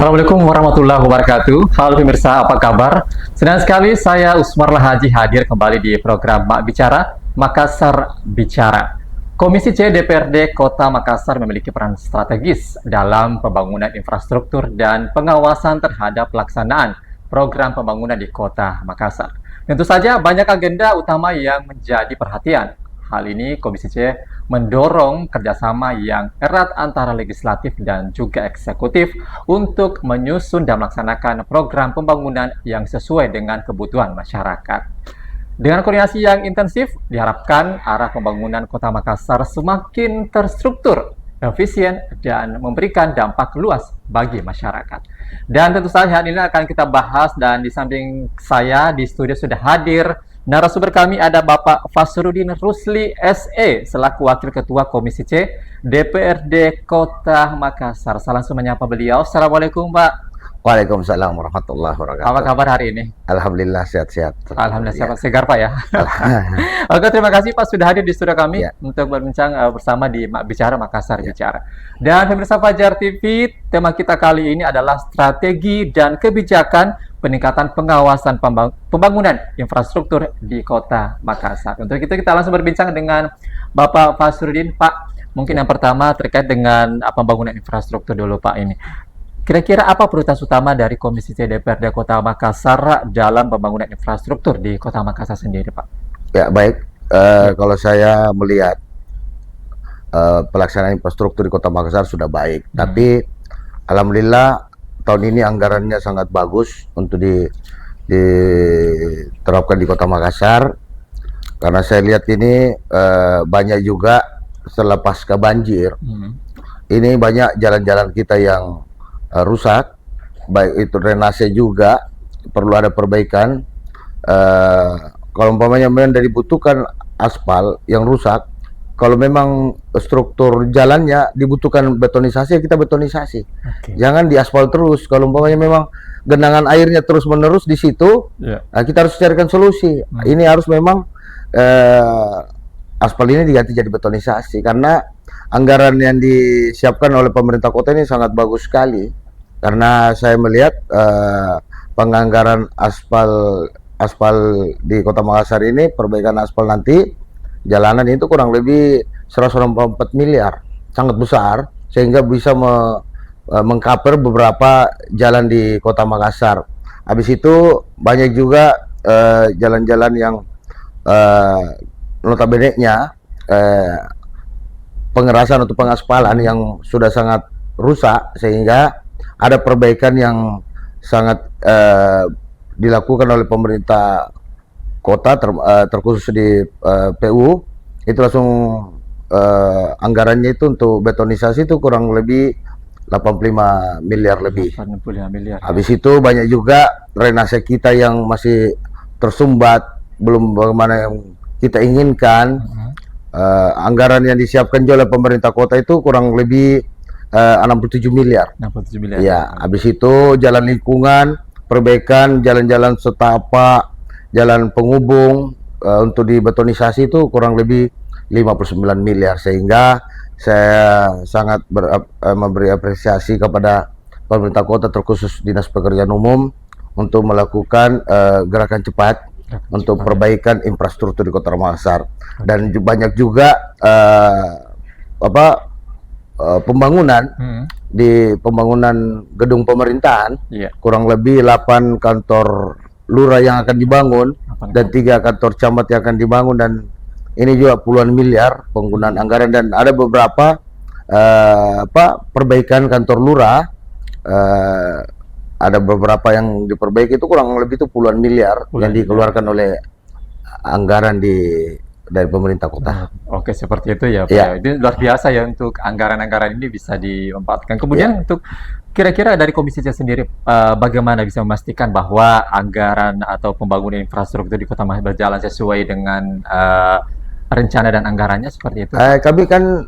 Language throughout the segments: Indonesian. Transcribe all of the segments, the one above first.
Assalamualaikum warahmatullahi wabarakatuh. Halo pemirsa, apa kabar? Senang sekali saya Usmarlah Haji hadir kembali di program Mak Bicara, Makassar Bicara. Komisi C DPRD Kota Makassar memiliki peran strategis dalam pembangunan infrastruktur dan pengawasan terhadap pelaksanaan program pembangunan di Kota Makassar. Tentu saja banyak agenda utama yang menjadi perhatian. Hal ini Komisi C mendorong kerjasama yang erat antara legislatif dan juga eksekutif untuk menyusun dan melaksanakan program pembangunan yang sesuai dengan kebutuhan masyarakat. Dengan koordinasi yang intensif, diharapkan arah pembangunan Kota Makassar semakin terstruktur, efisien, dan memberikan dampak luas bagi masyarakat. Dan tentu saja ini akan kita bahas, dan di samping saya di studio sudah hadir narasumber kami, ada Bapak Fasrudin Rusli SE selaku Wakil Ketua Komisi C DPRD Kota Makassar. Saya langsung menyapa beliau. Assalamualaikum, Pak. Waalaikumsalam warahmatullahi wabarakatuh. Apa kabar hari ini? Alhamdulillah sehat-sehat. Alhamdulillah sehat, segar Pak ya. Oke, terima kasih Pak sudah hadir di studio kami untuk berbincang bersama di Mak Bicara Makassar Bicara. Dan pemirsa Fajar TV, tema kita kali ini adalah strategi dan kebijakan peningkatan pengawasan pembangunan infrastruktur di Kota Makassar. Untuk itu kita langsung berbincang dengan Bapak Fasrudin. Pak, mungkin yang pertama terkait dengan pembangunan infrastruktur dulu Pak ini. Kira-kira apa prioritas utama dari Komisi C DPRD Kota Makassar dalam pembangunan infrastruktur di Kota Makassar sendiri, Pak? Ya, baik. Kalau saya melihat pelaksanaan infrastruktur di Kota Makassar sudah baik, tapi alhamdulillah tahun ini anggarannya sangat bagus untuk diterapkan di Kota Makassar, karena saya lihat ini banyak juga setelah pasca banjir, ini banyak jalan-jalan kita yang rusak, baik itu drainase juga perlu ada perbaikan. Kalau umpamanya memang dibutuhkan aspal yang rusak, kalau memang struktur jalannya dibutuhkan betonisasi, kita betonisasi. Jangan diaspal terus. Kalau umpamanya memang genangan airnya terus menerus di situ, kita harus carikan solusi. Ini harus memang aspal ini diganti jadi betonisasi, karena anggaran yang disiapkan oleh pemerintah kota ini sangat bagus sekali. Karena saya melihat penganggaran aspal di Kota Makassar ini, perbaikan aspal nanti jalanan itu kurang lebih 124 miliar, sangat besar, sehingga bisa mengcover beberapa jalan di Kota Makassar. Habis itu banyak juga jalan-jalan yang notabene-nya pengerasan atau pengaspalan yang sudah sangat rusak, sehingga ada perbaikan yang sangat dilakukan oleh pemerintah kota, terkhusus di PU. Itu langsung anggarannya itu untuk betonisasi itu kurang lebih 85 miliar lebih. 85 miliar. Habis itu banyak juga drainase kita yang masih tersumbat, belum bagaimana yang kita inginkan. Anggaran yang disiapkan oleh pemerintah kota itu kurang lebih 67 miliar. 67 miliar. Ya, habis itu jalan lingkungan, perbaikan jalan-jalan setapak, jalan penghubung untuk dibetonisasi itu kurang lebih 59 miliar, sehingga saya sangat memberi apresiasi kepada pemerintah kota, terkhusus Dinas Pekerjaan Umum, untuk melakukan gerakan cepat untuk perbaikan infrastruktur di Kota Makassar. Dan banyak juga pembangunan di pembangunan gedung pemerintahan, kurang lebih 8 kantor lurah yang akan dibangun dan 3 kantor camat yang akan dibangun, dan ini juga puluhan miliar penggunaan anggaran. Dan ada beberapa perbaikan kantor lurah, ada beberapa yang diperbaiki itu kurang lebih itu puluhan miliar yang dikeluarkan oleh anggaran dari pemerintah kota. Oke, seperti itu ya Pak. Ya. Itu luar biasa ya untuk anggaran-anggaran ini bisa dimanfaatkan. Kemudian untuk kira-kira dari Komisi C sendiri, bagaimana bisa memastikan bahwa anggaran atau pembangunan infrastruktur di Kota Makassar berjalan sesuai dengan rencana dan anggarannya seperti itu? Kami kan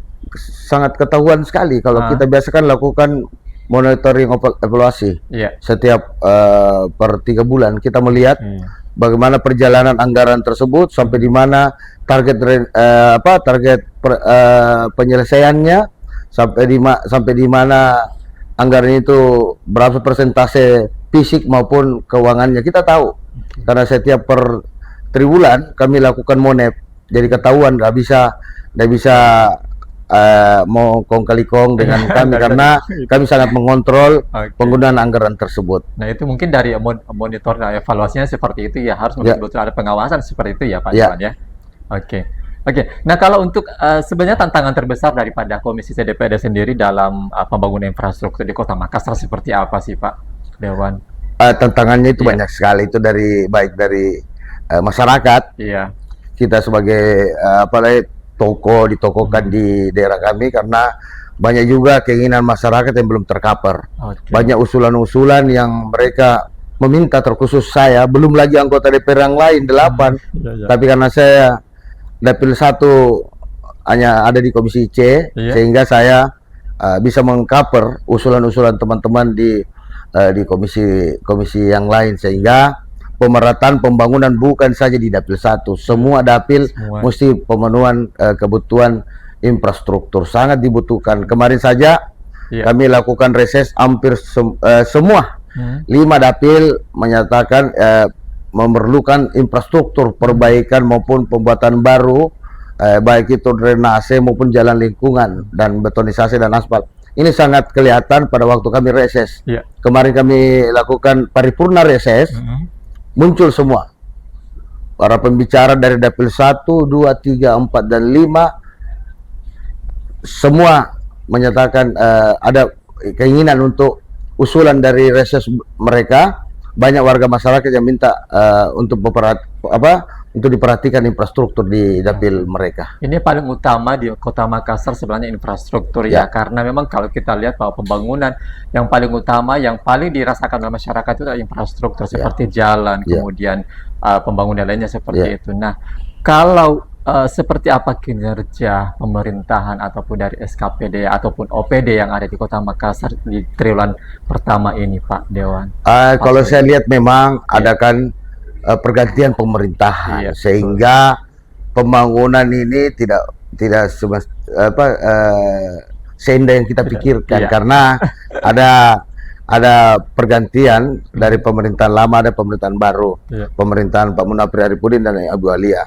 sangat ketahuan sekali kalau kita biasakan lakukan monitoring evaluasi setiap per 3 bulan. Kita melihat bagaimana perjalanan anggaran tersebut, sampai di mana target penyelesaiannya, sampai di mana anggaran itu berapa persentase fisik maupun keuangannya kita tahu. Karena setiap per triwulan kami lakukan monep, jadi ketahuan nggak bisa mau kong kali kong dengan kami karena kami sangat mengontrol penggunaan anggaran tersebut. Nah itu mungkin dari monitor dan evaluasinya seperti itu ya, harus betul-betul ada pengawasan seperti itu ya Pak Dewan ya. Oke. Nah kalau untuk sebenarnya tantangan terbesar daripada Komisi CDPRD sendiri dalam pembangunan infrastruktur di Kota Makassar seperti apa sih Pak Dewan? Tantangannya itu banyak sekali, itu baik dari masyarakat. Kita sebagai toko ditokokan di daerah kami karena banyak juga keinginan masyarakat yang belum tercover. Banyak usulan-usulan yang mereka meminta, terkhusus saya, belum lagi anggota DPR yang lain 8. Tapi karena saya dapil 1 hanya ada di Komisi C, sehingga saya bisa mengcover usulan-usulan teman-teman di komisi yang lain, sehingga pemerataan pembangunan bukan saja di dapil 1, semua dapil mesti pemenuhan kebutuhan infrastruktur sangat dibutuhkan. Kemarin saja kami lakukan reses hampir semua 5 dapil menyatakan memerlukan infrastruktur perbaikan maupun pembuatan baru, baik itu drainase maupun jalan lingkungan dan betonisasi dan aspal. Ini sangat kelihatan pada waktu kami reses. Kemarin kami lakukan paripurna reses, muncul semua para pembicara dari dapil 1, 2, 3, 4, dan 5, semua menyatakan ada keinginan untuk usulan dari reses mereka. Banyak warga masyarakat yang minta untuk diperhatikan infrastruktur di dapil mereka. Ini paling utama di Kota Makassar sebenarnya infrastruktur ya, karena memang kalau kita lihat bahwa pembangunan yang paling utama, yang paling dirasakan oleh masyarakat itu adalah infrastruktur seperti jalan, kemudian pembangunan lainnya seperti itu. Nah, kalau seperti apa kinerja pemerintahan ataupun dari SKPD ataupun OPD yang ada di Kota Makassar di triwulan pertama ini, Pak Dewan? Kalau saya lihat memang ada kan pergantian pemerintahan, sehingga pembangunan ini tidak seindah yang kita pikirkan, karena ada pergantian dari pemerintahan lama, ada pemerintahan baru, pemerintahan Pak Munafir Arifudin dan Abu Alia.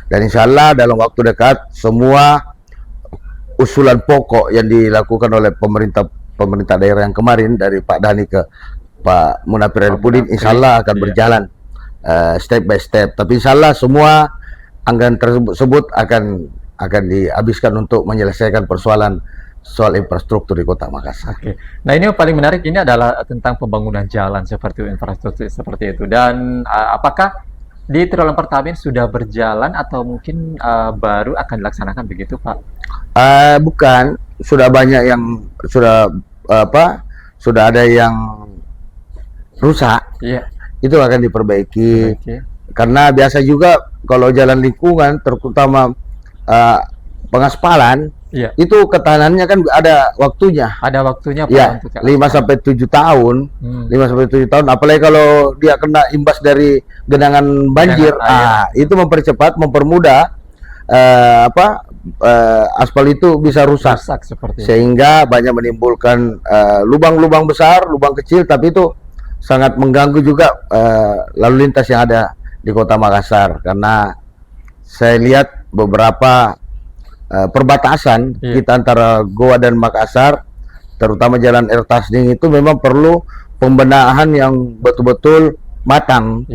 Dan insya Allah dalam waktu dekat semua usulan pokok yang dilakukan oleh pemerintah daerah yang kemarin dari Pak Dhani ke Pak Munafir Arifudin insya Allah akan berjalan step by step. Tapi insya Allah semua anggaran tersebut akan dihabiskan untuk menyelesaikan soal infrastruktur di Kota Makassar. Nah ini yang paling menarik ini adalah tentang pembangunan jalan seperti itu, infrastruktur seperti itu. Dan apakah di triwulan pertama ini sudah berjalan atau mungkin baru akan dilaksanakan begitu, Pak? Bukan, sudah banyak yang sudah ada yang rusak. Itu akan diperbaiki. Karena biasa juga kalau jalan lingkungan, terutama pengaspalan, itu ketahanannya kan ada waktunya. Ada waktunya, Pak, untuk 5-7 tahun. 5-7 tahun, apalagi kalau dia kena imbas dari genangan banjir, itu mempermudah aspal itu bisa rusak sehingga banyak menimbulkan lubang-lubang besar, lubang kecil, tapi itu sangat mengganggu juga lalu lintas yang ada di Kota Makassar. Karena saya lihat beberapa perbatasan kita antara Goa dan Makassar, terutama jalan Ertasding itu memang perlu pembenahan yang betul-betul matang.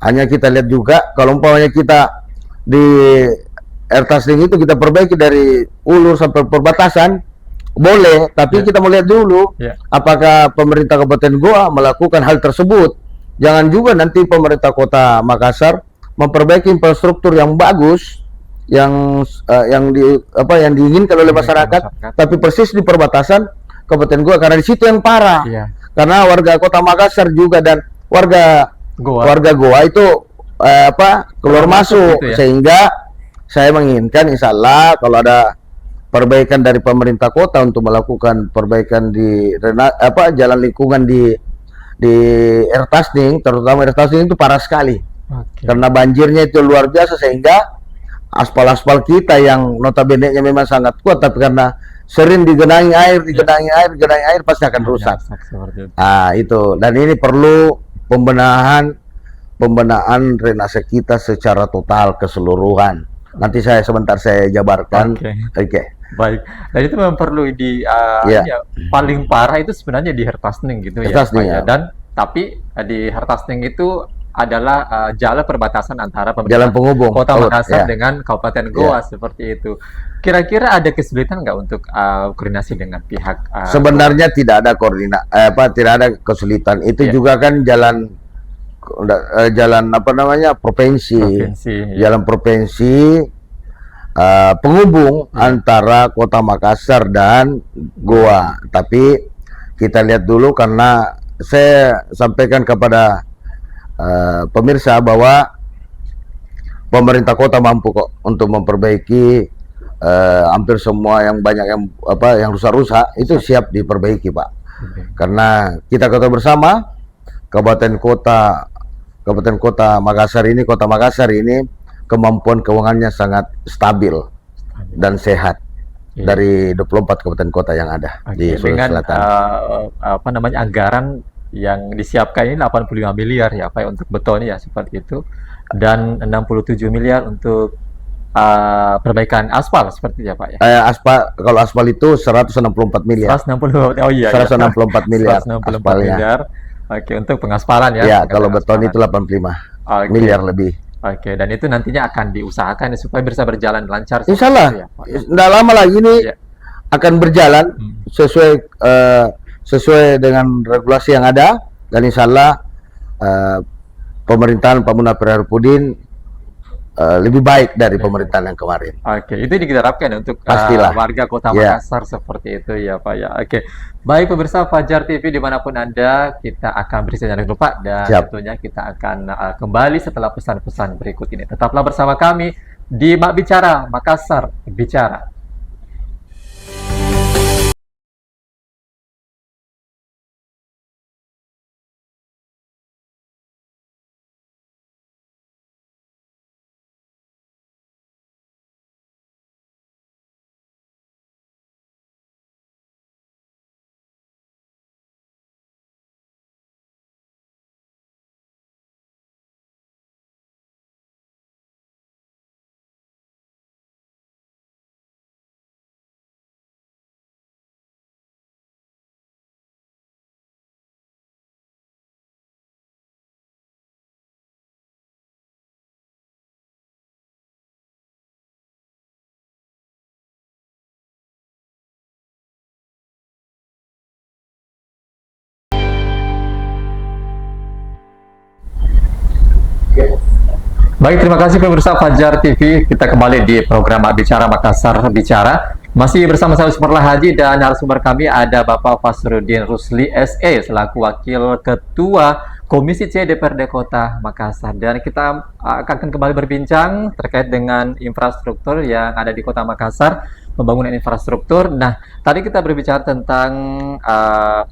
Hanya kita lihat juga kalau umpamanya kita di Ertasding itu kita perbaiki dari Ulur sampai perbatasan boleh, tapi kita melihat dulu apakah pemerintah Kabupaten Goa melakukan hal tersebut. Jangan juga nanti pemerintah Kota Makassar memperbaiki infrastruktur yang bagus, yang diinginkan oleh masyarakat, tapi persis di perbatasan Kabupaten Goa, karena di situ yang parah. Karena warga Kota Makassar juga dan warga Goa itu keluar masuk, sehingga saya menginginkan insya Allah kalau ada perbaikan dari pemerintah kota untuk melakukan perbaikan di jalan lingkungan di Ertasding, terutama Ertasding itu parah sekali. Karena banjirnya itu luar biasa, sehingga aspal-aspal kita yang notabene-nya memang sangat kuat, tapi karena sering digenangi air, digenangi air pasti akan rusak. Itu. Dan ini perlu pembenahan drainase kita secara total keseluruhan. Nanti sebentar saya jabarkan. Oke. Baik. Dan itu memang perlu paling parah itu sebenarnya di Hertasning gitu ya. Dan tapi di Hertasning itu adalah jalan perbatasan antara jalan penghubung Kota Makassar dengan Kabupaten Goa seperti itu. Kira-kira ada kesulitan nggak untuk koordinasi dengan pihak? Sebenarnya tidak ada tidak ada kesulitan. Itu juga kan jalan provinsi. Jalan provinsi penghubung antara Kota Makassar dan Goa. Tapi kita lihat dulu, karena saya sampaikan kepada pemirsa bahwa pemerintah kota mampu kok untuk memperbaiki hampir semua yang yang rusak-rusak itu siap diperbaiki, Pak. Karena kita kota bersama, Kabupaten Kota Makassar ini kemampuan keuangannya sangat stabil dan sehat dari 24 kabupaten kota yang ada di Sulawesi Selatan. Anggaran yang disiapkan ini 85 miliar ya Pak untuk beton ya seperti itu, dan 67 miliar untuk perbaikan aspal seperti ya Pak ya. Kalau aspal itu 164 miliar. 164 miliar. 164 miliar. Oke, untuk pengaspalan ya. Ya, kalau beton itu 85 miliar lebih. Oke, dan itu nantinya akan diusahakan supaya bisa berjalan lancar. Insya Allah, nggak lama lagi ini akan berjalan sesuai dengan regulasi yang ada, dan insya Allah pemerintahan Pak Munafir Haripudin lebih baik dari pemerintahan yang kemarin. Oke, itu diharapkan untuk warga Kota Makassar seperti itu ya Pak ya. Oke, baik pemirsa Fajar TV dimanapun Anda, kita akan beristirahat dulu Pak, dan tentunya kita akan kembali setelah pesan-pesan berikut ini. Tetaplah bersama kami di Mak Bicara, Makassar Bicara. Baik, terima kasih pemirsa Fajar TV. Kita kembali di program Mak Bicara Makassar Bicara. Masih bersama saya Usmarlah Haji, dan narasumber kami ada Bapak Fasrudin Rusli SE selaku Wakil Ketua Komisi C DPRD Kota Makassar. Dan kita akan kembali berbincang terkait dengan infrastruktur yang ada di Kota Makassar, pembangunan infrastruktur. Nah, tadi kita berbicara tentang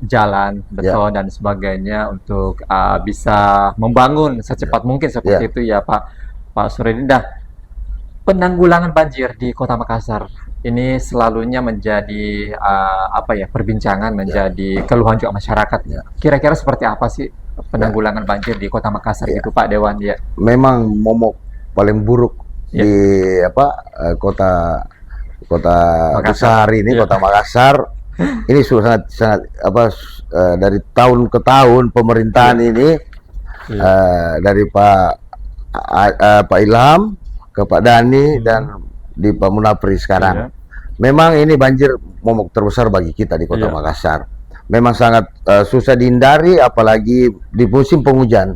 jalan, beton dan sebagainya untuk bisa membangun secepat mungkin seperti itu ya Pak Suredi. Penanggulangan banjir di Kota Makassar ini selalunya menjadi perbincangan, menjadi keluhan juga masyarakat. Kira-kira seperti apa sih penanggulangan banjir di Kota Makassar itu Pak Dewan ya? Memang momok paling buruk di kota besar ini, Kota Makassar. Ini sudah sangat dari tahun ke tahun pemerintahan ini dari Pak Ilham ke Pak Dani dan di Pak Munafri sekarang. Memang ini banjir momok terbesar bagi kita di Kota Makassar. Memang sangat susah dihindari, apalagi di musim penghujan.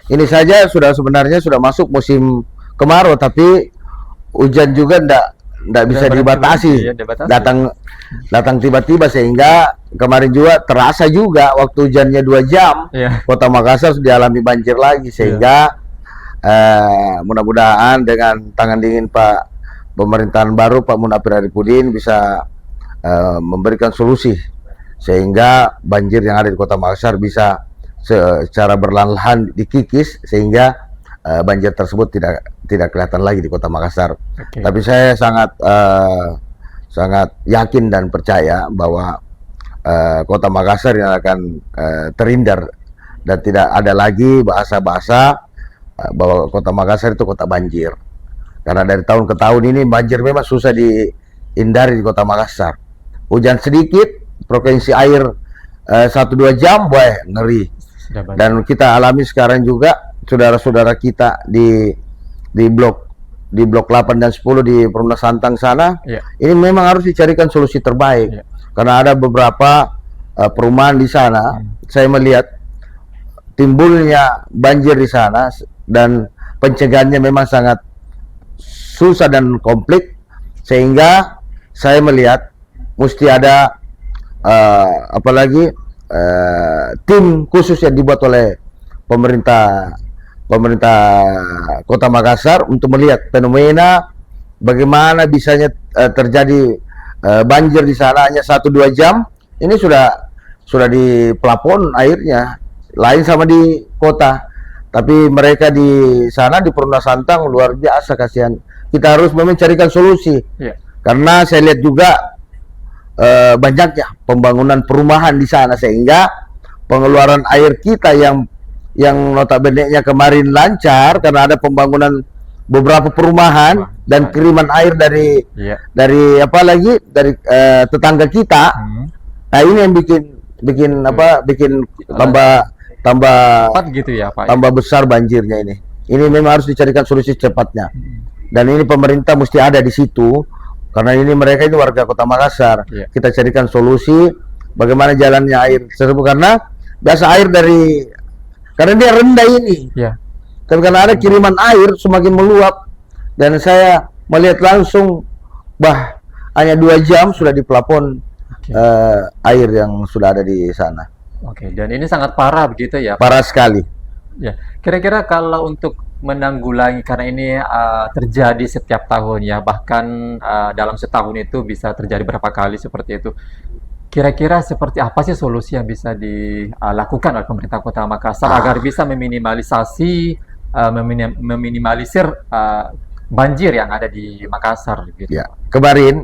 Ini saja sebenarnya sudah masuk musim kemarau, tapi hujan juga ndak bisa dibatasi. Datang tiba-tiba, sehingga kemarin juga terasa juga waktu hujannya 2 jam, Kota Makassar sudah dialami banjir lagi, sehingga mudah-mudahan dengan tangan dingin pemerintahan baru Pak Munafir Haripudin bisa memberikan solusi sehingga banjir yang ada di Kota Makassar bisa secara perlahan dikikis, sehingga banjir tersebut tidak kelihatan lagi di Kota Makassar. Tapi saya sangat yakin dan percaya bahwa Kota Makassar yang akan terhindar dan tidak ada lagi bahasa-bahasa bahwa Kota Makassar itu kota banjir. Karena dari tahun ke tahun ini banjir memang susah dihindari di Kota Makassar. Hujan sedikit, frekuensi air 1-2 jam, boy, ngeri. Dan kita alami sekarang juga saudara-saudara kita di blok 8 dan 10 di Perumnas Santang sana, ini memang harus dicarikan solusi terbaik. Karena ada beberapa perumahan di sana, saya melihat timbulnya banjir di sana dan pencegahannya memang sangat susah dan komplit, sehingga saya melihat mesti ada apalagi tim khusus yang dibuat oleh pemerintah Kota Makassar untuk melihat fenomena bagaimana bisanya terjadi banjir di sana hanya 1-2 jam. Ini sudah di plafon airnya, lain sama di kota. Tapi mereka di sana di Perumnas Santang luar biasa, kasihan. Kita harus memang carikan solusi. Karena saya lihat juga banyaknya pembangunan perumahan di sana, sehingga pengeluaran air kita yang notabene-nya kemarin lancar karena ada pembangunan beberapa perumahan dan kiriman air dari tetangga kita. Nah, ini yang bikin tambah gitu ya, Pak. Tambah besar banjirnya ini. Ini memang harus dicarikan solusi cepatnya. Dan ini pemerintah mesti ada di situ karena ini mereka itu warga Kota Makassar. Kita carikan solusi bagaimana jalannya air tersebut, karena biasa air karena dia rendah ini. Tapi karena ada kiriman air semakin meluap, dan saya melihat langsung hanya 2 jam sudah di plafon air yang sudah ada di sana. Dan ini sangat parah begitu ya, Pak? Parah sekali. Kira-kira kalau untuk menanggulangi, karena ini terjadi setiap tahun ya, bahkan dalam setahun itu bisa terjadi berapa kali seperti itu. Kira-kira seperti apa sih solusi yang bisa dilakukan oleh pemerintah Kota Makassar agar bisa meminimalisir banjir yang ada di Makassar gitu? Kemarin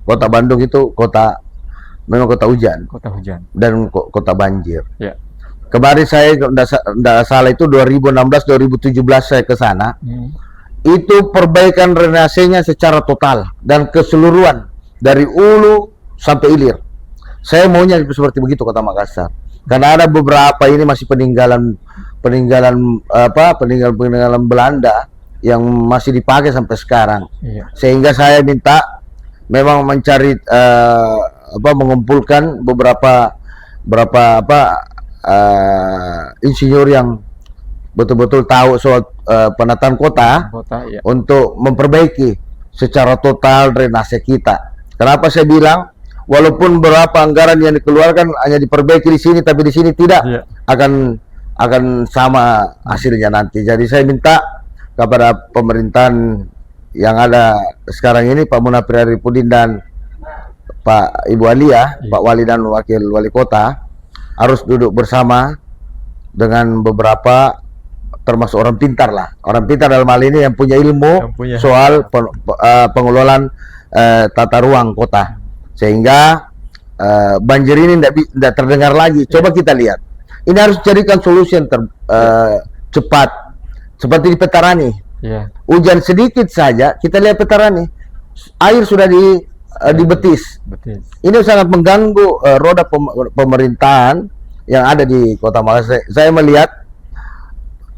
Kota Bandung itu memang kota hujan dan kota banjir. Kemarin saya tidak salah itu 2016-2017 saya ke sana. Itu perbaikan drainasenya secara total dan keseluruhan dari hulu sampai hilir. Saya maunya seperti begitu Kota Makassar. Karena ada beberapa ini masih peninggalan Belanda yang masih dipakai sampai sekarang. Sehingga saya minta memang mencari mengumpulkan beberapa insinyur yang betul-betul tahu soal penataan kota untuk memperbaiki secara total drainase kita. Kenapa saya bilang walaupun berapa anggaran yang dikeluarkan hanya diperbaiki di sini, tapi di sini tidak akan sama hasilnya nanti. Jadi saya minta kepada pemerintahan yang ada sekarang ini, Pak Munafir Arifudin dan Pak Ibu Alia, Pak Wali dan Wakil Wali Kota, harus duduk bersama dengan beberapa termasuk orang pintar lah. Orang pintar dalam hal ini yang punya ilmu soal pengelolaan tata ruang kota, sehingga banjir ini tidak terdengar lagi. Coba kita lihat, ini harus carikan solusi yang cepat, seperti di Petarani. Hujan sedikit saja, kita lihat Petarani, air sudah dibetis. Ini sangat mengganggu roda pemerintahan yang ada di Kota Makassar. Saya melihat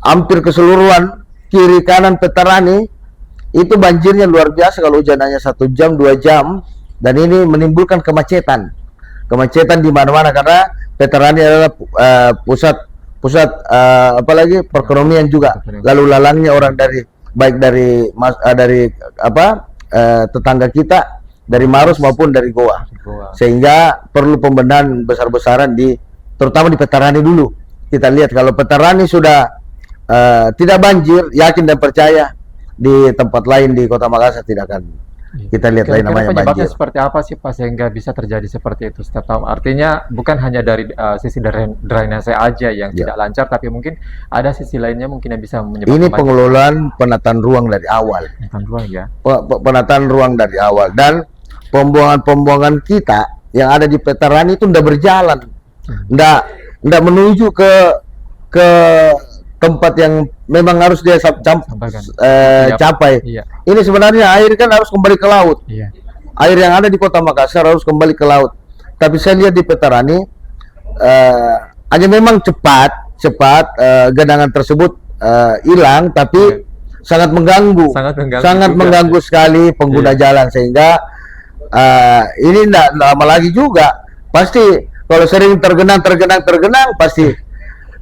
hampir keseluruhan kiri kanan Petarani itu banjirnya luar biasa kalau hujan hanya 1 jam 2 jam, dan ini menimbulkan kemacetan di mana-mana karena Petarani adalah pusat apalagi perekonomian juga, lalu lalangnya orang dari tetangga kita dari Maros maupun dari Goa. Sehingga perlu pembenahan besar-besaran terutama di Petarani dulu. Kita lihat kalau Petarani sudah tidak banjir, yakin dan percaya di tempat lain di Kota Makassar tidak akan Kita lihat lagi namanya penyebabnya banjir. seperti apa sih Pak sehingga bisa terjadi seperti itu setiap tahun? Artinya bukan hanya dari sisi drainase aja yang tidak lancar, tapi mungkin ada sisi lainnya mungkin yang bisa menyebabkan Ini banjir. pengelolaan penataan ruang dari awal. Penataan ruang ya. Penataan ruang dari awal, dan pembuangan-pembuangan kita yang ada di Veteran itu ndak berjalan, ndak menuju ke tempat yang memang harus dia capai. Iya. Ini sebenarnya air kan harus kembali ke laut. Iya. Air yang ada di Kota Makassar harus kembali ke laut. Tapi saya lihat di Veterani hanya memang cepat genangan tersebut hilang, tapi sangat mengganggu, Sangat mengganggu juga. Sekali pengguna jalan, sehingga ini tidak lama lagi juga pasti kalau sering tergenang pasti.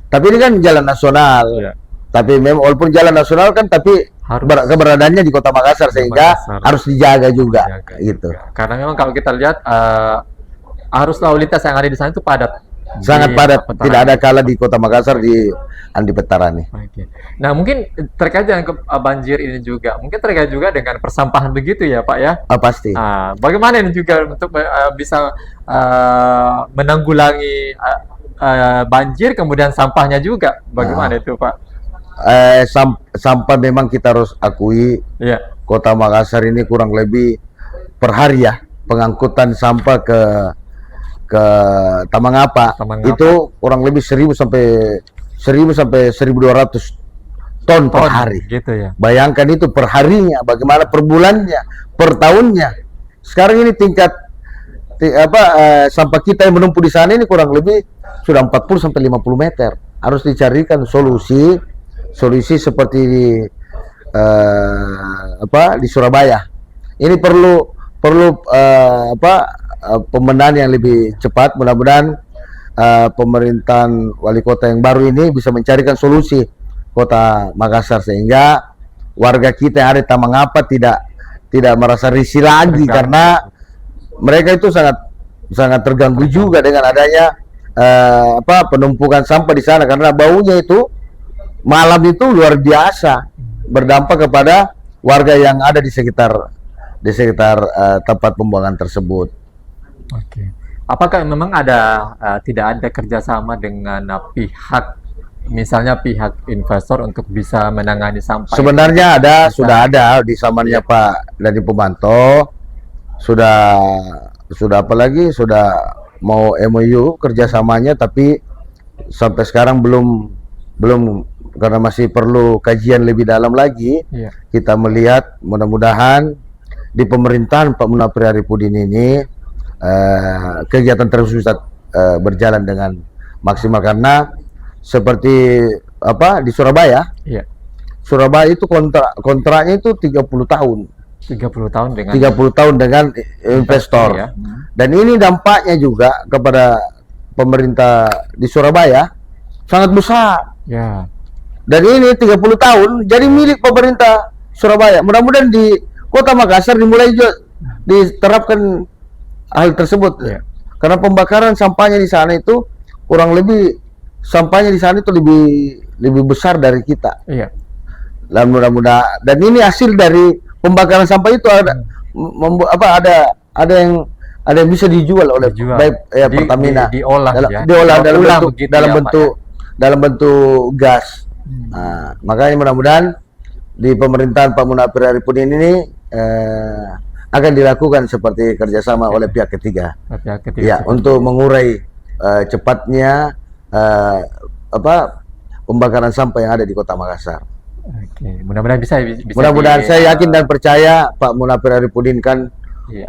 Tapi ini kan jalan nasional. Iya. Tapi memang walaupun jalan nasional kan, tapi keberadaannya di Kota Makassar, sehingga harus dijaga juga. Gitu. Karena memang kalau kita lihat arus lalu lintas yang ada di sana itu padat. Sangat padat, tidak ada kala di Kota Makassar di Andi Veterani. Oke. Nah, mungkin terkait dengan banjir ini juga, mungkin terkait juga dengan persampahan begitu ya Pak ya? Pasti. Bagaimana ini juga untuk bisa menanggulangi banjir, kemudian sampahnya juga, bagaimana itu Pak? Sampah memang kita harus akui, Kota Makassar ini kurang lebih per hari ya, pengangkutan sampah ke Tamangapa itu kurang lebih 1000 sampai 1200 ton per hari. Gitu ya. Bayangkan itu per harinya, bagaimana per bulannya, per tahunnya. Sekarang ini tingkat sampah kita yang menumpuk di sana ini kurang lebih sudah 40 sampai 50 meter. Harus dicarikan solusi seperti di Surabaya. Ini perlu pembenahan yang lebih cepat. Mudah-mudahan pemerintahan wali kota yang baru ini bisa mencarikan solusi Kota Makassar, sehingga warga kita yang ada di Tamangapa tidak merasa risih lagi, karena mereka itu sangat terganggu juga dengan adanya penumpukan sampah di sana, karena baunya itu malam itu luar biasa, berdampak kepada warga yang ada di sekitar tempat pembuangan tersebut. Oke. Apakah memang tidak ada kerjasama dengan pihak, misalnya pihak investor untuk bisa menangani sampah? Sebenarnya sudah ada di zamannya Pak Dadi Pumanto, sudah mau MOU kerjasamanya, tapi sampai sekarang belum karena masih perlu kajian lebih dalam lagi. Kita melihat mudah-mudahan di pemerintahan Pak Munafri Arifudin ini kegiatan terus bisa berjalan dengan maksimal, karena seperti di Surabaya. Surabaya itu kontraknya itu 30 tahun. 30 tahun dengan investor. Dan ini dampaknya juga kepada pemerintah di Surabaya sangat besar. Dan ini 30 tahun jadi milik pemerintah Surabaya. Mudah-mudahan di Kota Makassar dimulai juga diterapkan hal tersebut. Karena pembakaran sampahnya di sana itu kurang lebih lebih besar dari kita. Dan mudah-mudahan, dan ini hasil dari pembakaran sampah itu ada yang bisa dijual oleh Pertamina, diolah dalam bentuk gas. Makanya mudah-mudahan di pemerintahan Pak Munafri Arifudin ini akan dilakukan seperti kerjasama oleh pihak ketiga, untuk mengurai cepatnya pembakaran sampah yang ada di Kota Makassar. Mudah-mudahan bisa mudah-mudahan saya yakin dan percaya Pak Munafri Arifudin kan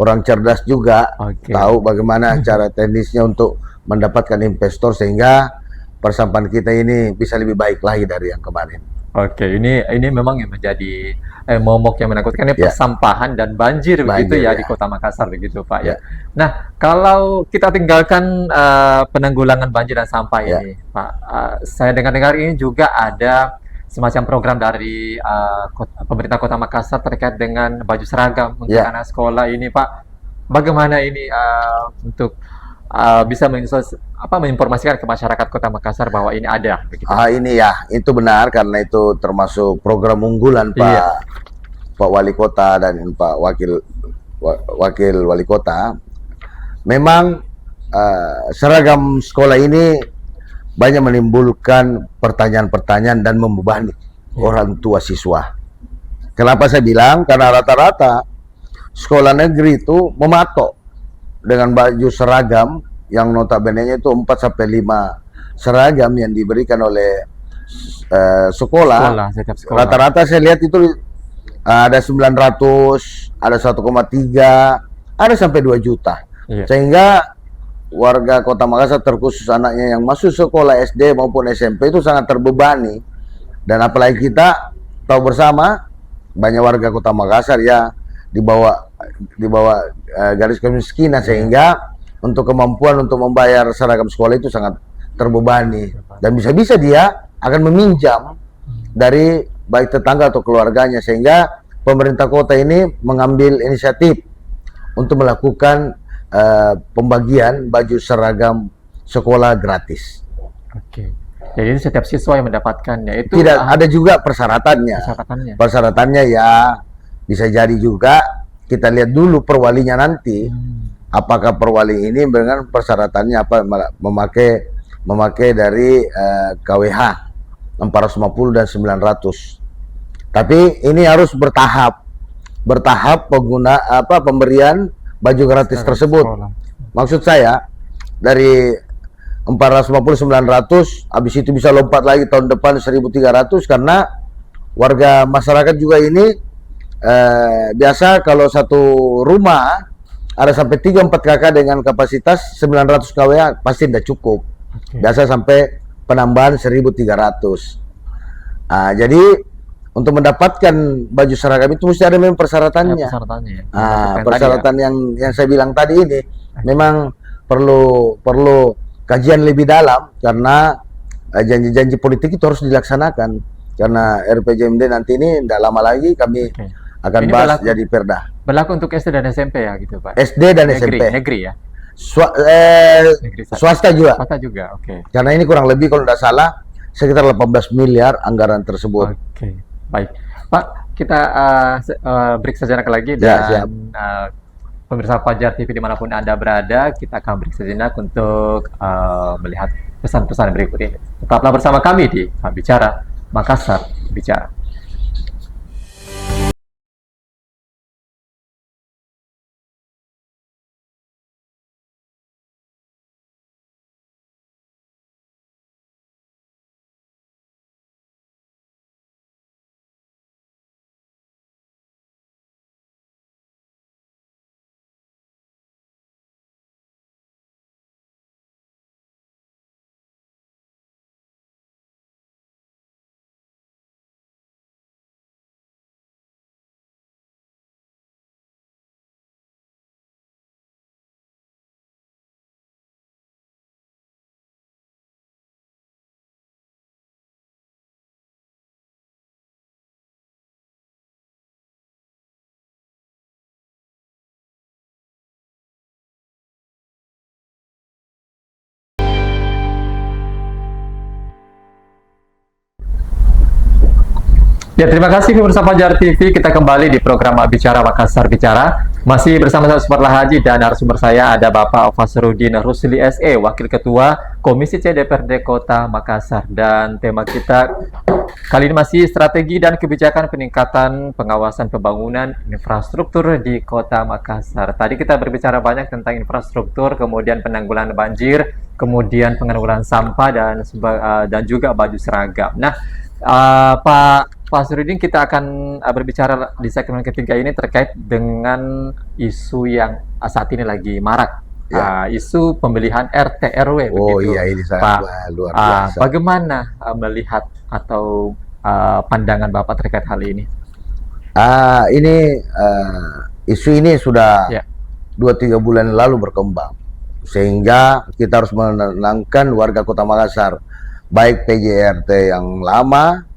orang cerdas juga, tahu bagaimana cara teknisnya untuk mendapatkan investor, sehingga persampahan kita ini bisa lebih baik lagi dari yang kemarin. Ini memang yang menjadi momok yang menakutkan, persampahan dan banjir begitu ya di Kota Makassar begitu Pak ya. Nah, kalau kita tinggalkan penanggulangan banjir dan sampah ini Pak, saya dengar-dengar ini juga ada semacam program dari pemerintah Kota Makassar terkait dengan baju seragam untuk anak sekolah ini Pak. Bagaimana ini untuk bisa menginformasikan ke masyarakat Kota Makassar bahwa ini ada begitu? Ini itu benar, karena itu termasuk program unggulan Pak Wali Kota dan Pak Wakil wakil wali kota, memang seragam sekolah ini banyak menimbulkan pertanyaan-pertanyaan dan membebani orang tua siswa. Kenapa saya bilang? Karena rata-rata sekolah negeri itu mematok dengan baju seragam yang notabene itu 4-5 seragam yang diberikan oleh sekolah. Rata-rata saya lihat itu ada 900, ada 1,3, ada sampai 2 juta. Sehingga warga Kota Makassar, terkhusus anaknya yang masuk sekolah SD maupun SMP itu sangat terbebani. Dan apalagi kita tahu bersama, banyak warga Kota Makassar ya di bawah garis kemiskinan, sehingga untuk kemampuan untuk membayar seragam sekolah itu sangat terbebani, dan bisa-bisa dia akan meminjam dari baik tetangga atau keluarganya, sehingga pemerintah kota ini mengambil inisiatif untuk melakukan pembagian baju seragam sekolah gratis. Oke. Jadi setiap siswa yang mendapatkannya itu tidak ada juga persyaratannya. Persyaratannya ya bisa jadi juga kita lihat dulu perwalinya nanti. Apakah perwali ini dengan persyaratannya apa, memakai dari KWH 450 dan 900. Tapi ini harus bertahap pemberian baju gratis tersebut. Maksud saya dari 450-900, habis itu bisa lompat lagi tahun depan 1.300, karena warga masyarakat juga ini biasa kalau satu rumah ada sampai 3-4 kakak dengan kapasitas 900 KWH pasti tidak cukup. Biasa sampai penambahan 1.300. Jadi untuk mendapatkan baju seragam itu mesti ada memang persyaratannya. Persyaratan yang saya bilang tadi ini memang perlu kajian lebih dalam, karena janji-janji politik itu harus dilaksanakan. Karena RPJMD nanti ini tidak lama lagi kami akan ini bahas jadi perda. Berlaku untuk SD dan SMP ya gitu Pak? SD dan SMP. Negeri ya? Swasta juga. Swasta juga, oke. Karena ini kurang lebih kalau tidak salah sekitar 18 miliar anggaran tersebut. Oke, baik. Pak, kita break sejenak lagi dan pemirsa Fajar TV dimanapun Anda berada, kita akan break sejenak untuk melihat pesan-pesan berikut ini. Tetaplah bersama kami di Bicara Makassar Bicara. Ya, terima kasih pemirsa Fajar TV. Kita kembali di program Bicara Makassar Bicara. Masih bersama saya Usmarlah Haji dan narasumber saya ada Bapak Fasrudin Rusli SE, Wakil Ketua Komisi C DPRD Kota Makassar. Dan tema kita kali ini masih strategi dan kebijakan peningkatan pengawasan pembangunan infrastruktur di Kota Makassar. Tadi kita berbicara banyak tentang infrastruktur, kemudian penanggulangan banjir, kemudian penanggulangan sampah dan juga baju seragam. Nah, Pak Fasrudin, kita akan berbicara di segmen ketiga ini terkait dengan isu yang saat ini lagi marak, isu pemilihan RT RW. Oh begitu. Iya, ini sangat luar biasa. Bagaimana melihat atau pandangan Bapak terkait hal ini? Isu ini sudah 2-3 bulan lalu berkembang, sehingga kita harus menenangkan warga Kota Makassar, baik PJRT yang lama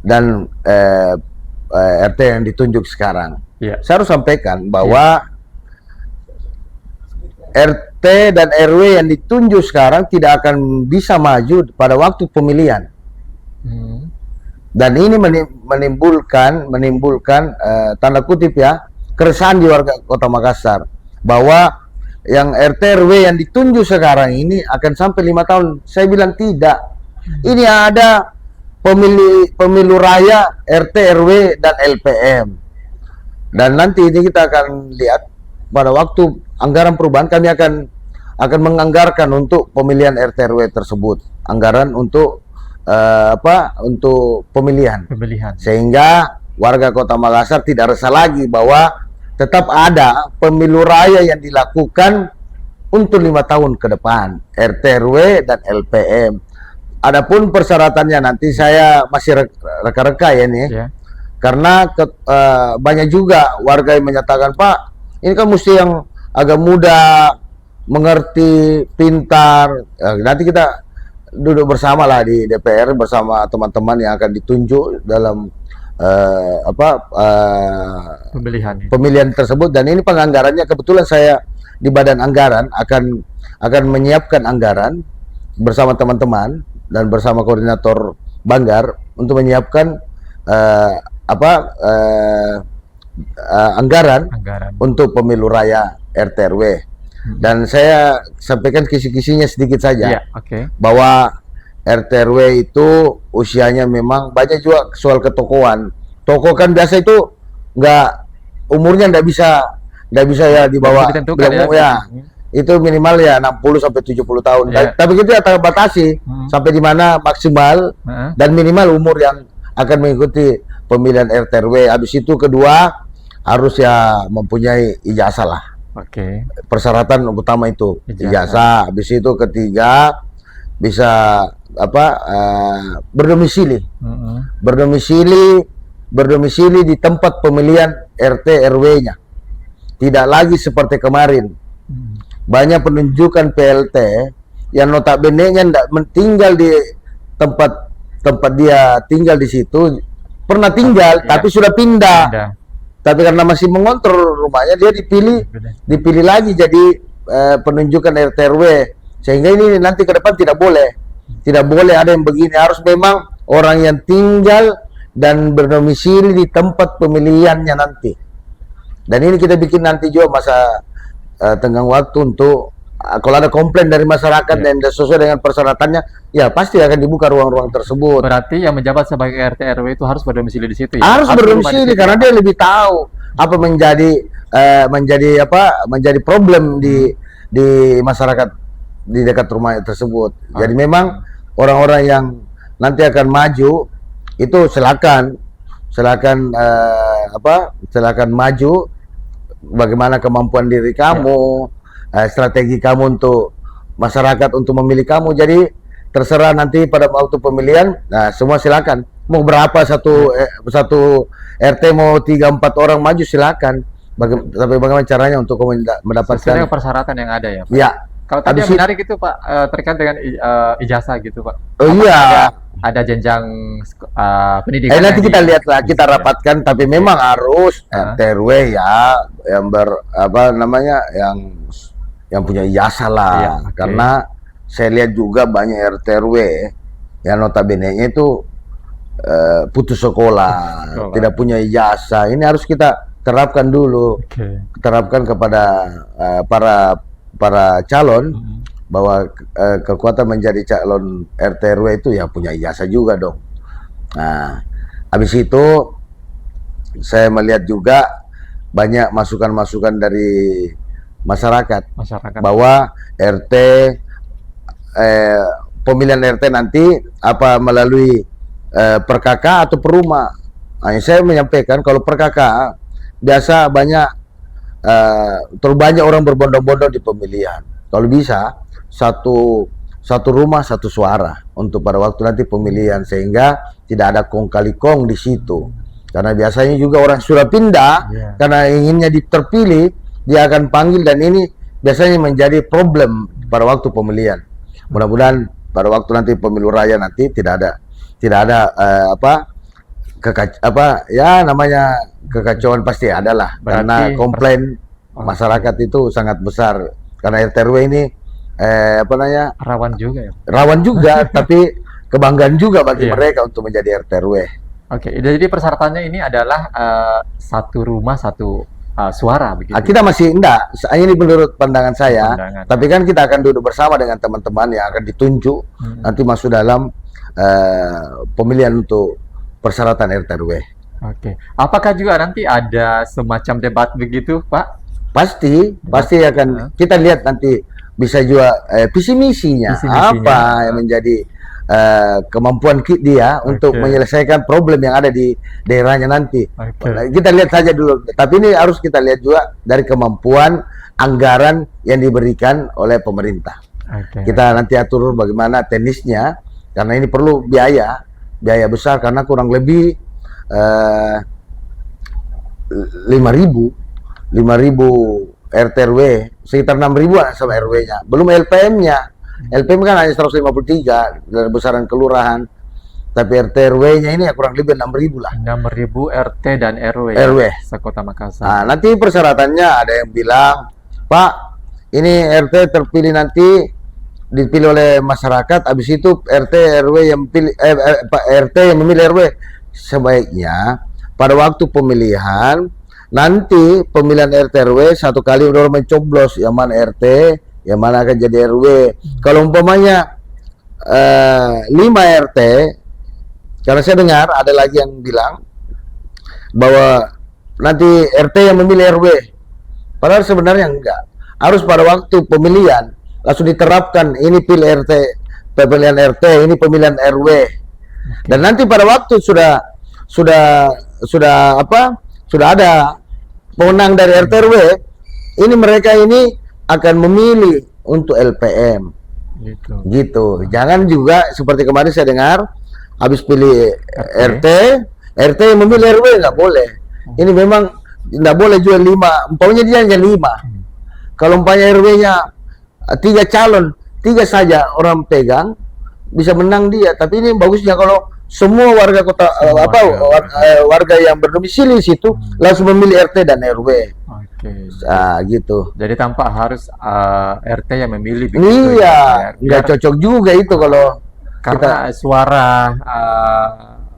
dan RT yang ditunjuk sekarang. Saya harus sampaikan bahwa RT dan RW yang ditunjuk sekarang tidak akan bisa maju pada waktu pemilihan. Dan ini menimbulkan tanda kutip ya, keresahan di warga Kota Makassar bahwa yang RT RW yang ditunjuk sekarang ini akan sampai 5 tahun. Saya bilang tidak. Ini ada pemilu raya RT RW dan LPM. Dan nanti ini kita akan lihat pada waktu anggaran perubahan kami akan menganggarkan untuk pemilihan RT RW tersebut. Anggaran untuk untuk pemilihan. Sehingga warga Kota Makassar tidak resah lagi bahwa tetap ada pemilu raya yang dilakukan untuk 5 tahun ke depan, RT RW dan LPM. Adapun persyaratannya nanti saya masih reka-reka ya nih, karena banyak juga warga yang menyatakan, Pak, ini kan mesti yang agak muda, mengerti, pintar. Nanti kita duduk bersama lah di DPR bersama teman-teman yang akan ditunjuk dalam pemilihan tersebut. Dan ini penganggarannya kebetulan saya di Badan Anggaran akan menyiapkan anggaran bersama teman-teman dan bersama koordinator Banggar untuk menyiapkan anggaran untuk pemilu raya RT RW. Dan saya sampaikan kisi-kisinya sedikit saja, bahwa RT RW itu usianya memang banyak juga soal ketokohan. Tokoh kan biasa itu umurnya nggak bisa ya di bawah itu minimal ya 60 sampai 70 tahun. Tapi kita akan batasi sampai di mana maksimal dan minimal umur yang akan mengikuti pemilihan RT RW. Habis itu kedua harus ya mempunyai ijazah lah. Persyaratan utama itu ijazah. Habis itu ketiga bisa berdomisili di tempat pemilihan RT RW-nya. Tidak lagi seperti kemarin. Banyak penunjukan PLT yang notabene-nya tidak tinggal di tempat dia tinggal di situ, pernah tinggal tapi sudah pindah. Tapi karena masih mengontrol rumahnya, dia dipilih lagi jadi penunjukan RT RW. Sehingga ini nanti ke depan tidak boleh ada yang begini. Harus memang orang yang tinggal dan berdomisili di tempat pemilihannya nanti. Dan ini kita bikin nanti juga masa tenggang waktu untuk kalau ada komplain dari masyarakat dan sesuai dengan persyaratannya, ya pasti akan dibuka ruang-ruang tersebut. Berarti yang menjabat sebagai RT RW itu harus berdomisili di situ ya? Harus berdomisili karena dia lebih tahu apa menjadi problem di masyarakat di dekat rumah tersebut. Jadi memang orang-orang yang nanti akan maju itu silakan maju. Bagaimana kemampuan diri kamu, strategi kamu untuk masyarakat untuk memilih kamu. Jadi terserah nanti pada waktu pemilihan. Nah, semua silakan. Mau berapa satu RT mau 3-4 orang maju silakan. Tapi bagaimana caranya untuk mendapatkan sesuai dengan persyaratan yang ada ya, Pak? Ya. Kalau tadi yang menarik itu Pak, terkait dengan ijazah gitu Pak. Oh iya. Ada jenjang pendidikan. Nanti kita lihat lah, kita rapatkan. Tapi memang harus RT RW ya yang punya ijazah lah. Karena saya lihat juga banyak RT RW yang notabene-nya itu putus sekolah, tidak punya ijazah. Ini harus kita terapkan dulu. Terapkan kepada para calon bahwa kekuatan menjadi calon RT RW itu ya punya ijazah juga dong. Nah, habis itu saya melihat juga banyak masukan-masukan dari masyarakat bahwa RT pemilihan RT nanti melalui per KK atau per rumah. Nah, saya menyampaikan kalau per KK biasa terlalu banyak orang berbondong-bondong di pemilihan. Kalau bisa satu rumah satu suara untuk pada waktu nanti pemilihan, sehingga tidak ada kong kali kong di situ. Karena biasanya juga orang sudah pindah karena inginnya terpilih, dia akan panggil, dan ini biasanya menjadi problem pada waktu pemilihan. Mudah-mudahan pada waktu nanti pemilu raya nanti tidak ada kekacauan pasti adalah. Karena komplain masyarakat itu sangat besar. Karena RT RW ini rawan juga tapi kebanggaan juga bagi mereka untuk menjadi RT RW. Jadi persyaratannya ini adalah satu rumah satu suara begitu. Kita masih enggak, ini menurut pandangan saya. Pandangan. Tapi kan kita akan duduk bersama dengan teman-teman yang akan ditunjuk nanti masuk dalam pemilihan untuk persyaratan RT RW. Oke. Apakah juga nanti ada semacam debat begitu, Pak? Pasti akan kita lihat nanti bisa juga visi misinya apa yang menjadi kemampuan dia untuk menyelesaikan problem yang ada di daerahnya nanti. Kita lihat saja dulu. Tapi ini harus kita lihat juga dari kemampuan anggaran yang diberikan oleh pemerintah. Kita nanti atur bagaimana teknisnya, karena ini perlu biaya besar, karena kurang lebih 5.000 RT RW, sekitar 6.000 sama RW-nya. Belum LPM-nya. LPM kan hanya 153 dari besaran kelurahan. Tapi RT RW-nya ini ya kurang lebih 6.000 lah. 6.000 RT dan RW. Ya, sekota Makassar. Nah, nanti persyaratannya ada yang bilang, Pak, ini RT terpilih nanti dipilih oleh masyarakat, habis itu RT RW yang pilih RT yang memilih RW. Sebaiknya pada waktu pemilihan nanti pemilihan RT RW satu kali udah mencoblos yang mana RT, yang mana akan jadi RW. Kalau umpamanya 5 RT, karena saya dengar ada lagi yang bilang bahwa nanti RT yang memilih RW, padahal sebenarnya enggak. Harus pada waktu pemilihan langsung diterapkan, ini pilih RT, pemilihan RT, ini pemilihan RW. Dan nanti pada waktu sudah ada pemenang dari RT RW, ini mereka ini akan memilih untuk LPM. Gitu. Jangan juga seperti kemarin saya dengar habis pilih RT yang memilih RW, nggak boleh. Ini memang nggak boleh jual 5. Umpamanya dia hanya 5. Kalau umpamanya RW-nya 3 calon, 3 saja orang pegang, bisa menang dia. Tapi ini bagusnya kalau semua warga kota warga yang berdomisili situ langsung memilih RT dan RW. Gitu. Jadi tanpa harus RT yang memilih. Iya, nggak cocok juga itu kalau karena suara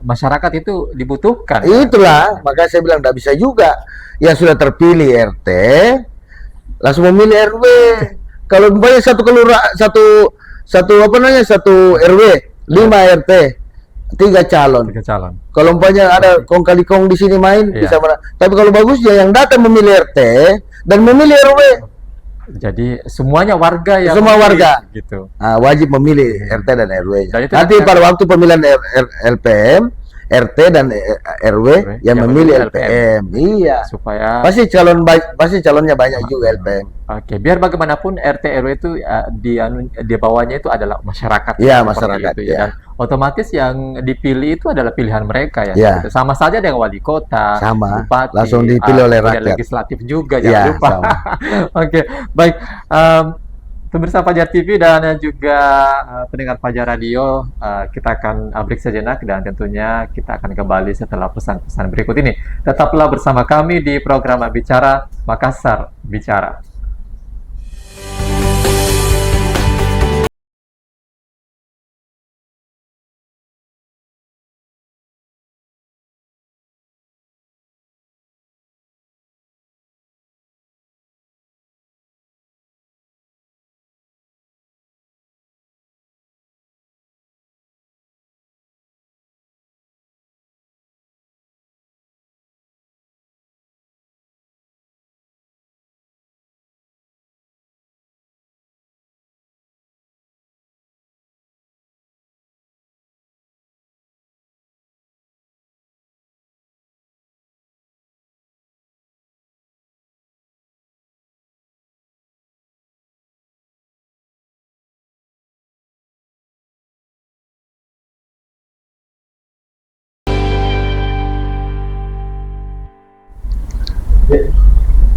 masyarakat itu dibutuhkan. Itulah, makanya saya bilang nggak bisa juga yang sudah terpilih RT langsung memilih RW. Kalau umpamanya satu RW 5 RT 3 calon. Kalau umpamanya ada kong kali kong di sini main bisa mana. Tapi kalau bagusnya yang datang memilih RT dan memilih RW. Jadi semuanya warga yang gitu. Wajib memilih RT dan RW. Nanti pada waktu pemilihan LPM, RT dan RW yang memilih LPM. Iya. Supaya pasti calonnya banyak juga LPM. Biar bagaimanapun RT RW itu di bawahnya itu adalah masyarakat. Iya, masyarakat. Itu, dan otomatis yang dipilih itu adalah pilihan mereka ya. Sama saja dengan wali kota, bupati, langsung dipilih oleh rakyat. Legislatif juga, jangan lupa. Baik. Pemirsa Fajar TV dan juga pendengar Fajar Radio, kita akan break sejenak dan tentunya kita akan kembali setelah pesan-pesan berikut ini. Tetaplah bersama kami di program Bicara Makassar Bicara.